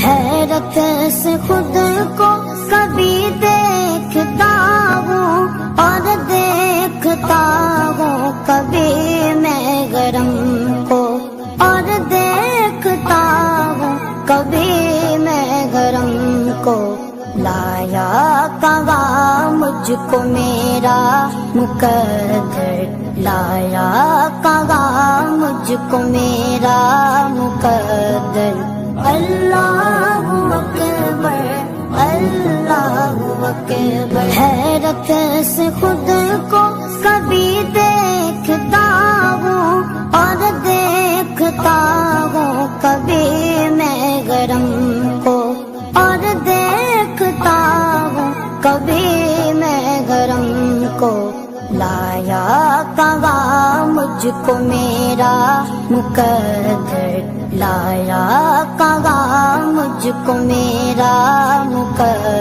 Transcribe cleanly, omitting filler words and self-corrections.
حیرت سے خود کو کبھی دیکھتا ہوں اور دیکھتا ہوں کبھی میں گرم کو، اور دیکھتا ہوں کبھی میں گرم کو۔ لایا کہاں مجھ کو میرا مقدر، لایا کہاں مجھ کو میرا مقدر۔ اللہ اکبر، اللہ اکبر۔ حیرت سے خود کو کبھی دیکھتا ہوں اور دیکھتا ہوں کبھی میں گرم کو، اور دیکھتا ہوں کبھی میں گرم کو۔ لایا کہاں مجھ کو میرا مقدر، لایا کہاں مجھ کو میرا مقدر۔